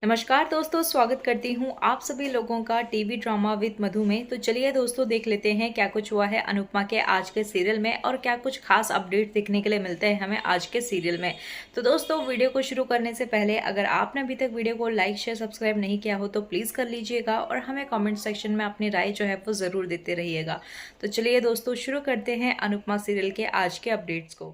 नमस्कार दोस्तों, स्वागत करती हूँ आप सभी लोगों का टीवी ड्रामा विद मधु में। तो चलिए दोस्तों, देख लेते हैं क्या कुछ हुआ है अनुपमा के आज के सीरियल में और क्या कुछ खास अपडेट देखने के लिए मिलते हैं हमें आज के सीरियल में। तो दोस्तों, वीडियो को शुरू करने से पहले अगर आपने अभी तक वीडियो को लाइक शेयर सब्सक्राइब नहीं किया हो तो प्लीज़ कर लीजिएगा और हमें कॉमेंट सेक्शन में अपनी राय जो है वो ज़रूर देते रहिएगा। तो चलिए दोस्तों, शुरू करते हैं अनुपमा सीरियल के आज के अपडेट्स को।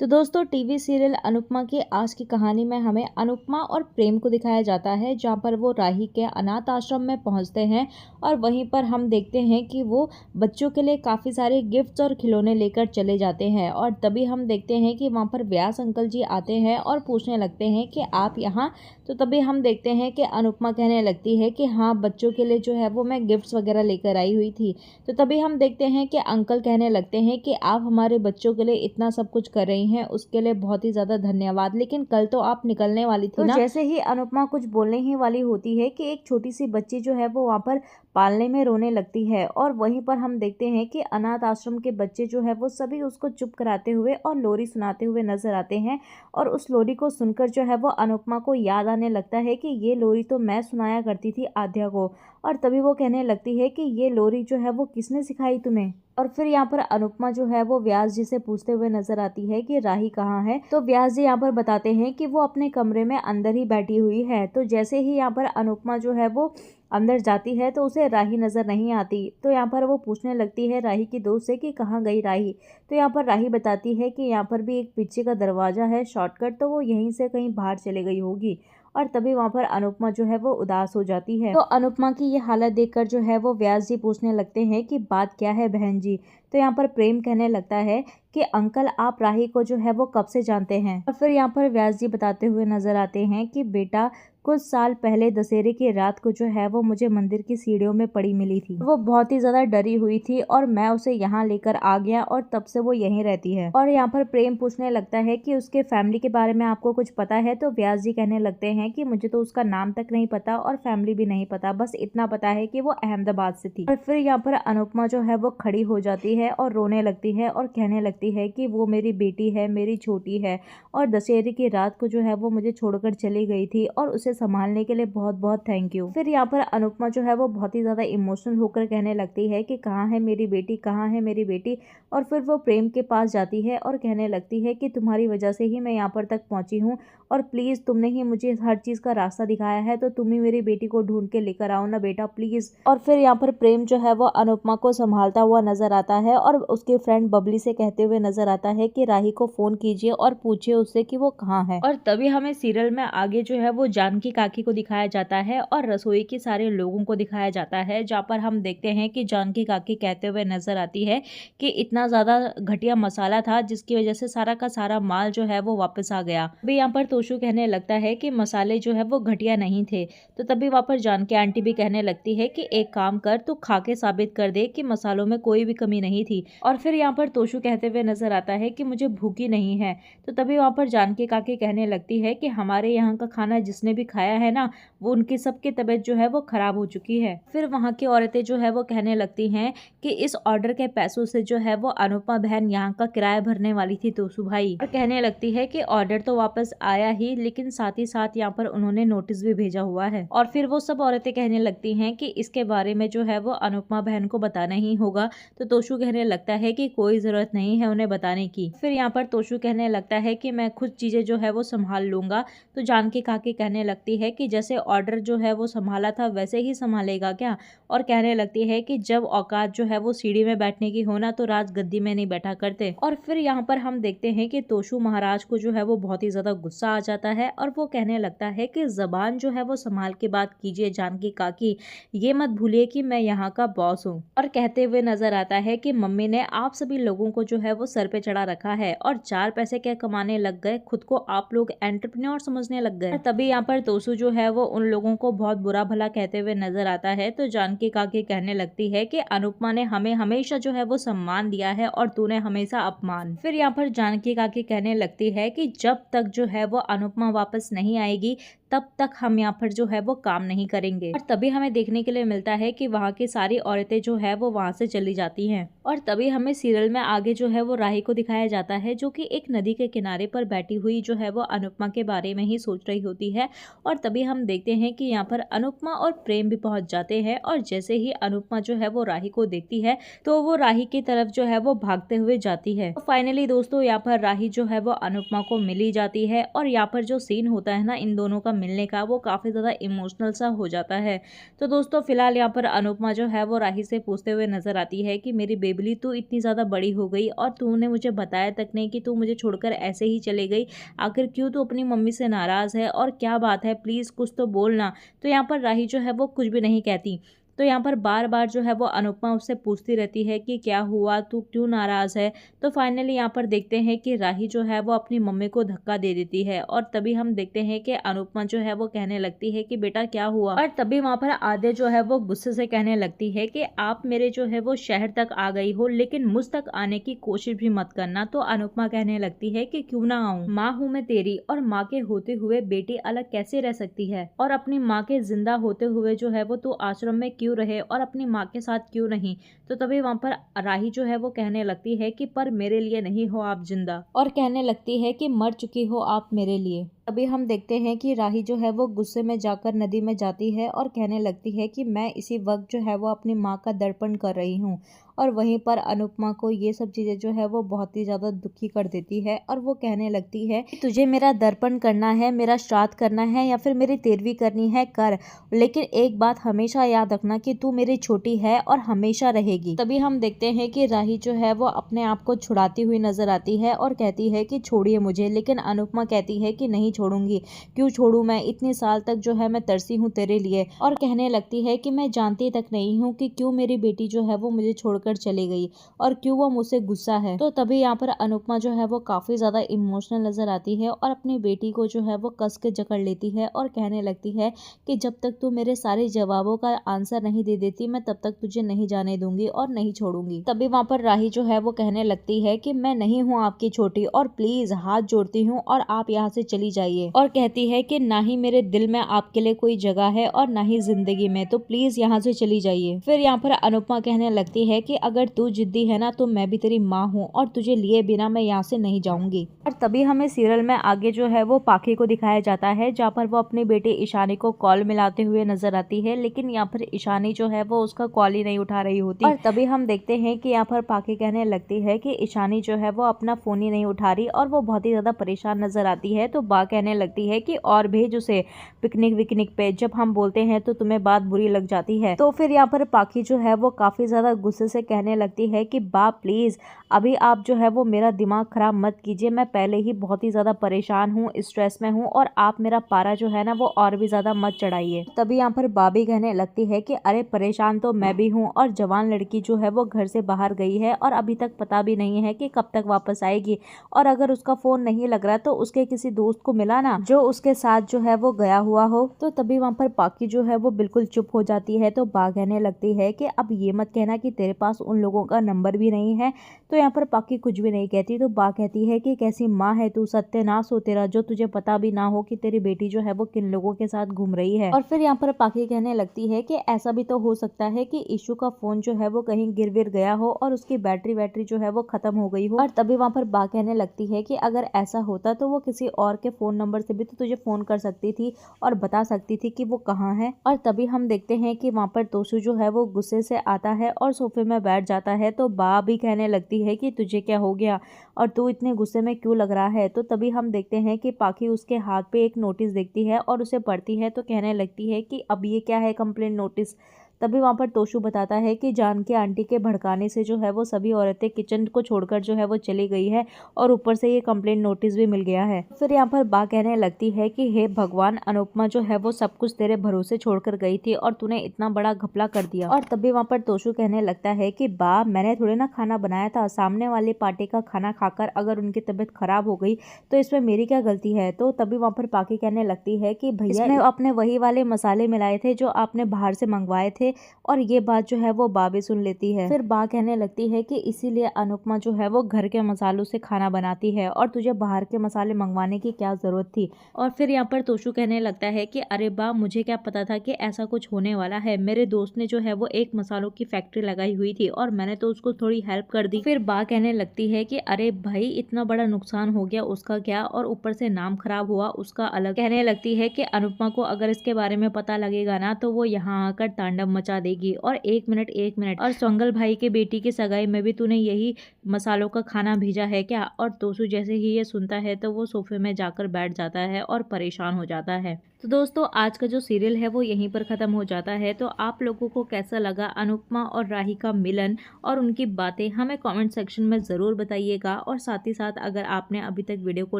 तो दोस्तों टीवी सीरियल अनुपमा की आज की कहानी में हमें अनुपमा और प्रेम को दिखाया जाता है, जहां पर वो राही के अनाथ आश्रम में पहुंचते हैं और वहीं पर हम देखते हैं कि वो बच्चों के लिए काफ़ी सारे गिफ्ट्स और खिलौने लेकर चले जाते हैं। और तभी हम देखते हैं कि वहां पर व्यास अंकल जी आते हैं और पूछने लगते हैं कि आप यहाँ। तो तभी हम देखते हैं कि अनुपमा कहने लगती है कि हाँ, बच्चों के लिए जो है वो मैं गिफ्ट्स वगैरह लेकर आई हुई थी। तो तभी हम देखते हैं कि अंकल कहने लगते हैं कि आप हमारे बच्चों के लिए इतना सब कुछ कर रही हैं, उसके लिए बहुत ही ज़्यादा धन्यवाद, लेकिन कल तो आप निकलने वाली थी ना। तो जैसे ही अनुपमा कुछ बोलने ही वाली होती है कि एक छोटी सी बच्ची जो है वो वहाँ पर पालने में रोने लगती है और वहीं पर हम देखते हैं कि अनाथ आश्रम के बच्चे जो है वो सभी उसको चुप कराते हुए और लोरी सुनाते हुए नजर आते हैं। और उस लोरी को सुनकर जो है वो अनुपमा को याद आने लगता है कि ये लोरी तो मैं सुनाया करती थी आद्या को। और तभी वो कहने लगती है कि ये लोरी जो है वो किसने सिखाई तुम्हें। और फिर यहाँ पर अनुपमा जो है वो व्यास जी से पूछते हुए नजर आती है कि राही कहाँ है। तो व्यास जी यहाँ पर बताते हैं कि वो अपने कमरे में अंदर ही बैठी हुई है। तो जैसे ही यहाँ पर अनुपमा जो है वो अंदर जाती है तो उसे राही नजर नहीं आती। तो यहाँ पर वो पूछने लगती है राही की दोस्त से कि कहाँ गई राही। तो यहाँ पर राही बताती है कि यहाँ पर भी एक पीछे का दरवाजा है शॉर्टकट, तो वो यहीं से कहीं बाहर चले गई होगी। और तभी वहाँ पर अनुपमा जो है वो उदास हो जाती है। तो अनुपमा की ये हालत देखकर जो है वो व्यास जी पूछने लगते हैं कि बात क्या है बहन जी। तो यहाँ पर प्रेम कहने लगता है कि अंकल, आप राही को जो है वो कब से जानते हैं। और फिर यहाँ पर व्यास जी बताते हुए नजर आते हैं कि बेटा, कुछ साल पहले दशहरे की रात को जो है वो मुझे मंदिर की सीढ़ियों में पड़ी मिली थी। वो बहुत ही ज्यादा डरी हुई थी और मैं उसे यहाँ लेकर आ गया और तब से वो यहीं रहती है। और यहाँ पर प्रेम पूछने लगता है कि उसके फैमिली के बारे में आपको कुछ पता है। तो व्यास जी कहने लगते हैं कि मुझे तो उसका नाम तक नहीं पता और फैमिली भी नहीं पता, बस इतना पता है कि वो अहमदाबाद से थी। और फिर यहाँ पर अनुपमा जो है वो खड़ी हो जाती है और रोने लगती है और कहने लगती है कि वो मेरी बेटी है, मेरी छोटी है, और दशहरे की रात को जो है वो मुझे छोड़कर चली गई थी और उसे संभालने के लिए बहुत बहुत थैंक यू। फिर यहाँ पर अनुपमा जो है वो बहुत ही ज्यादा इमोशनल होकर कहने लगती है कि कहाँ है मेरी बेटी, कहाँ है मेरी बेटी। और फिर वो प्रेम के पास जाती है और कहने लगती है कि तुम्हारी वजह से ही मैं यहाँ पर तक पहुंची हूँ और प्लीज तुमने ही मुझे हर चीज का रास्ता दिखाया है, तो तुम ही मेरी बेटी को ढूंढ के लेकर आओ ना बेटा, प्लीज। और फिर यहाँ पर प्रेम जो है वो अनुपमा को संभालता हुआ नजर आता है और उसके फ्रेंड बबली से कहते हुए नजर आता है कि राही को फोन कीजिए और पूछिए उससे कि वो कहाँ है। और तभी हमें सीरियल में आगे जो है वो जानकी काकी को दिखाया जाता है और रसोई के सारे लोगों को दिखाया जाता है, जहाँ पर हम देखते हैं कि जानकी काकी कहते हुए नजर आती है कि इतना ज्यादा घटिया मसाला था जिसकी वजह से सारा का सारा माल जो है वो वापस आ गया। अभी यहाँ पर तोशु कहने लगता है कि मसाले जो है वो घटिया नहीं थे। तो तभी वहाँ पर जानकी आंटी भी कहने लगती है कि एक काम कर, तू खा के साबित कर दे कि मसालों में कोई भी कमी नहीं थी। और फिर यहाँ पर तोशु कहते हुए नजर आता है कि मुझे भूखी नहीं है। तो तभी वहाँ पर जानकी काकी कहने लगती है कि हमारे यहाँ का खाना जिसने भी खाया है ना, वो उनकी सबकी तबीयत जो है वो खराब हो चुकी है। फिर वहाँ की औरतें जो है वो कहने लगती हैं कि इस ऑर्डर के पैसों से जो है वो अनुपमा बहन यहाँ का किराया भरने वाली थी तोशु भाई। और कहने लगती है कि ऑर्डर तो वापस आया ही, लेकिन साथ ही साथ यहाँ पर उन्होंने नोटिस भी भेजा हुआ है। और फिर वो सब औरतें कहने लगती हैं कि इसके बारे में जो है वो अनुपमा बहन को बताना ही होगा। तो तोशु कहने लगता है कि कोई जरूरत नहीं है उन्हें बताने की। फिर यहाँ पर तोशु कहने लगता है कि मैं खुद चीजें जो है वो संभाल लूंगा। तो जानकी काकी कहने लगती है कि जैसे ऑर्डर जो है वो संभाला था वैसे ही संभालेगा क्या। और कहने लगती है कि जब औकात जो है वो सीढ़ी में बैठने की होना तो राज गद्दी में नहीं बैठा करते। और फिर यहाँ पर हम देखते हैं कि तोशु महाराज को जो है वो बहुत ही ज्यादा गुस्सा आ जाता है और वो कहने लगता है कि जबान जो है वो संभाल के बात कीजिए जानकी काकी, ये मत भूलिए कि मैं यहाँ का बॉस हूँ। और कहते हुए नजर आता है कि मम्मी ने आप सभी लोगों को जो है वो सर पे चढ़ा रखा है और चार पैसे क्या कमाने लग गए, खुद को आप लोग एंटरप्रेन्योर समझने लग गए। तभी यहाँ पर तोशु जो है वो उन लोगों को बहुत बुरा भला कहते हुए नजर आता है। तो जानकी काकी कहने लगती है कि अनुपमा ने हमें हमेशा जो है वो सम्मान दिया है और तूने हमेशा अपमान। फिर यहाँ पर जानकी काकी कहने लगती है कि जब तक जो है वो अनुपमा वापस नहीं आएगी तब तक हम यहाँ पर जो है वो काम नहीं करेंगे। और तभी हमें देखने के लिए मिलता है कि वहाँ की सारी औरतें जो है वो वहाँ से चली जाती हैं। और तभी हमें सीरियल में आगे जो है वो राही को दिखाया जाता है, जो कि एक नदी के किनारे पर बैठी हुई जो है वो अनुपमा के बारे में ही सोच रही होती है। और तभी हम देखते हैं कि यहाँ पर अनुपमा और प्रेम भी पहुंच जाते हैं। और जैसे ही अनुपमा जो है वो राही को देखती है तो वो राही की तरफ जो है वो भागते हुए जाती है। तो फाइनली दोस्तों यहाँ पर राही जो है वो अनुपमा को मिली जाती है। और यहाँ पर जो सीन होता है ना इन दोनों का मिलने का, वो काफी ज्यादा इमोशनल सा हो जाता है। तो दोस्तों फिलहाल यहाँ पर अनुपमा जो है वो राही से पूछते हुए नजर आती है कि मेरी बेबली तू इतनी ज्यादा बड़ी हो गई और तूने मुझे बताया तक नहीं कि तू मुझे छोड़कर ऐसे ही चले गई। आखिर क्यों तू अपनी मम्मी से नाराज है और क्या बात है, प्लीज कुछ तो बोलना। तो यहाँ पर राही जो है वो कुछ भी नहीं कहती। तो यहाँ पर बार बार जो है वो अनुपमा उससे पूछती रहती है कि क्या हुआ, तू क्यों नाराज है। तो फाइनली यहाँ पर देखते हैं कि राही जो है वो अपनी मम्मी को धक्का दे देती है। और तभी हम देखते हैं कि अनुपमा जो है वो कहने लगती है कि बेटा क्या हुआ। और तभी वहाँ पर आद्या जो है वो गुस्से से कहने लगती है कि आप मेरे जो है वो शहर तक आ गई हो, लेकिन मुझ तक आने की कोशिश भी मत करना। तो अनुपमा कहने लगती है कि क्यों ना आऊं, माँ हूँ मैं तेरी, और माँ के होते हुए बेटी अलग कैसे रह सकती है, और अपनी माँ के जिंदा होते हुए जो है वो तू आश्रम में क्यों रहे और अपनी माँ के साथ क्यों नहीं। तो तभी वहाँ पर राही जो है वो कहने लगती है कि पर मेरे लिए नहीं हो आप जिंदा, और कहने लगती है कि मर चुकी हो आप मेरे लिए। अभी हम देखते हैं कि राही जो है वो गुस्से में जाकर नदी में जाती है और कहने लगती है कि मैं इसी वक्त जो है वो अपनी माँ का दर्पण कर रही हूँ। और वहीं पर अनुपमा को ये सब चीजें जो है वो बहुत ही ज्यादा दुखी कर देती है। और वो कहने लगती है कि तुझे मेरा दर्पण करना है, मेरा श्राद्ध करना है या फिर मेरी तेरवी करनी है कर, लेकिन एक बात हमेशा याद रखना कि तू मेरी छोटी है और हमेशा रहेगी। तभी हम देखते हैं कि राही जो है वो अपने आप को छुड़ाती हुई नजर आती है और कहती है कि छोड़िए मुझे। लेकिन अनुपमा कहती है कि नहीं छोड़ूंगी, क्यों छोड़ू, मैं इतने साल तक जो है मैं तरसी हूँ तेरे लिए। और कहने लगती है कि मैं जानती तक नहीं हूँ कि क्यों मेरी बेटी जो है वो मुझे छोड़कर चली गई और क्यों वो मुझसे गुस्सा है। तो तभी यहाँ पर अनुपमा जो है वो काफी ज्यादा इमोशनल नजर आती है और अपनी बेटी को जो है वो कस के जकड़ लेती है और कहने लगती है कि जब तक तू मेरे सारे जवाबों का आंसर नहीं दे देती मैं तब तक तुझे नहीं जाने दूंगी और नहीं छोड़ूंगी। तभी वहाँ पर राही जो है वो कहने लगती है कि मैं नहीं हूँ आपकी छोटी, और प्लीज हाथ जोड़ती हूँ और आप यहाँ से चली जाइए। और कहती है कि ना ही मेरे दिल में आपके लिए कोई जगह है और ना ही जिंदगी में, तो प्लीज यहाँ से चली जाइए। फिर यहाँ पर अनुपमा कहने लगती है कि अगर तू जिद्दी है ना तो मैं भी तेरी माँ हूँ और तुझे लिए बिना मैं यहाँ से नहीं जाऊंगी। और तभी हमें सीरियल में आगे जो है वो पाखी को दिखाया जाता है, जहाँ पर वो अपनी बेटी ईशानी को कॉल मिलाते हुए नजर आती है। लेकिन यहाँ पर ईशानी जो है वो उसका कॉल ही नहीं उठा रही होती। और तभी हम देखते हैं कि यहाँ पर पाखी कहने लगती है कि ईशानी जो है वो अपना फोन ही नहीं उठा रही और वो बहुत ही ज्यादा परेशान नजर आती है। तो बा कहने लगती है कि और भेज उसे पिकनिक विकनिक पे, जब हम बोलते हैं तो तुम्हें बात बुरी लग जाती है। तो फिर यहाँ पर पाखी जो है वो काफी ज्यादा गुस्से से कहने लगती है कि बा प्लीज अभी आप जो है वो मेरा दिमाग खराब मत कीजिए, मैं पहले ही बहुत ही ज्यादा परेशान हूँ, स्ट्रेस में हूँ, और आप मेरा पारा जो है ना वो और भी ज्यादा मत चढ़ाइए। तभी यहाँ पर बाबी कहने लगती है कि अरे परेशान तो मैं भी हूँ, और जवान लड़की जो है वो घर से बाहर गई है और अभी तक पता भी नहीं है कि कब तक वापस आएगी, और अगर उसका फोन नहीं लग रहा तो उसके किसी दोस्त को मिला ना जो उसके साथ जो है वो गया हुआ हो। तो तभी वहाँ पर पाकी जो है वो बिल्कुल चुप हो जाती है। तो बा कहने लगती है कि अब ये मत कहना कि तेरे पास उन लोगों का नंबर भी नहीं है। तो यहाँ पर पाकी कुछ भी नहीं कहती। तो बा कहती है कि कैसी माँ है तू, सत्यानाश हो तेरा, जो तुझे पता भी ना हो कि तेरी बेटी जो है वो किन लोगों के साथ घूम रही है। और फिर यहाँ पर पाकी कहने लगती है कि ऐसा भी तो हो सकता है कि ईशु का फोन जो है वो कहीं गिर विर गया हो और उसकी बैटरी जो है वो खत्म हो गई हो। और तभी वहाँ पर बा कहने लगती है कि अगर ऐसा होता तो वो किसी और के फोन नंबर से भी तो तुझे फोन कर सकती थी और बता सकती थी कि वो कहाँ है। और तभी हम देखते हैं कि वहाँ पर तोशु जो है वो गुस्से से आता है और सोफे में बैठ जाता है। तो बा भी कहने लगती है कि तुझे क्या हो गया और तू इतने गुस्से में क्यों लग रहा है। तो तभी हम देखते हैं कि पाखी उसके हाथ पे एक नोटिस देखती है और उसे पढ़ती है। तो कहने लगती है कि अब ये क्या है, कंप्लेंट नोटिस। तभी वहाँ पर तोशु बताता है कि जानकी आंटी के भड़काने से जो है वो सभी औरतें किचन को छोड़कर जो है वो चली गई है और ऊपर से ये कंप्लेंट नोटिस भी मिल गया है। फिर यहाँ पर बा कहने लगती है कि हे भगवान, अनुपमा जो है वो सब कुछ तेरे भरोसे छोड़कर गई थी और तूने इतना बड़ा घपला कर दिया। और तभी वहाँ पर तोशु कहने लगता है कि बा मैंने थोड़े ना खाना बनाया था, सामने वाले पार्टी का खाना खाकर अगर उनकी तबीयत खराब हो गई तो इसमें मेरी क्या गलती है। तो तभी वहाँ पर पाकी कहने लगती है कि भैया इसमें आपने वही वाले मसाले मिलाए थे जो आपने बाहर से मंगवाए थे, थे और ये बात जो है वो बा भी सुन लेती है। फिर बा कहने लगती है कि इसीलिए अनुपमा जो है वो घर के मसालों से खाना बनाती है और तुझे बाहर के मसाले मंगवाने की क्या जरूरत थी। और फिर यहाँ पर तोशु कहने लगता है कि अरे बा, मुझे क्या पता था कि ऐसा कुछ होने वाला है। मेरे दोस्त ने जो है वो एक मसालों की फैक्ट्री लगाई हुई थी और मैंने तो उसको थोड़ी हेल्प कर दी। फिर बा कहने लगती है कि अरे भाई, इतना बड़ा नुकसान हो गया उसका क्या, और ऊपर से नाम खराब हुआ उसका अलग। कहने लगती है कि अनुपमा को अगर इसके बारे में पता लगेगा ना तो वो यहाँ आकर तांडव मचा देगी। और एक मिनट, और सोंगल भाई के बेटी की सगाई में भी तूने यही मसालों का खाना भेजा है क्या। और तोशु जैसे ही ये सुनता है तो वो सोफे में जाकर बैठ जाता है और परेशान हो जाता है। तो दोस्तों, आज का जो सीरियल है वो यहीं पर खत्म हो जाता है। तो आप लोगों को कैसा लगा अनुपमा और राही का मिलन और उनकी बातें, हमें कमेंट सेक्शन में ज़रूर बताइएगा। और साथ ही साथ अगर आपने अभी तक वीडियो को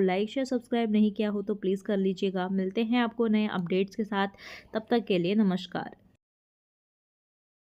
लाइक शेयर सब्सक्राइब नहीं किया हो तो प्लीज़ कर लीजिएगा। मिलते हैं आपको नए अपडेट्स के साथ, तब तक के लिए नमस्कार।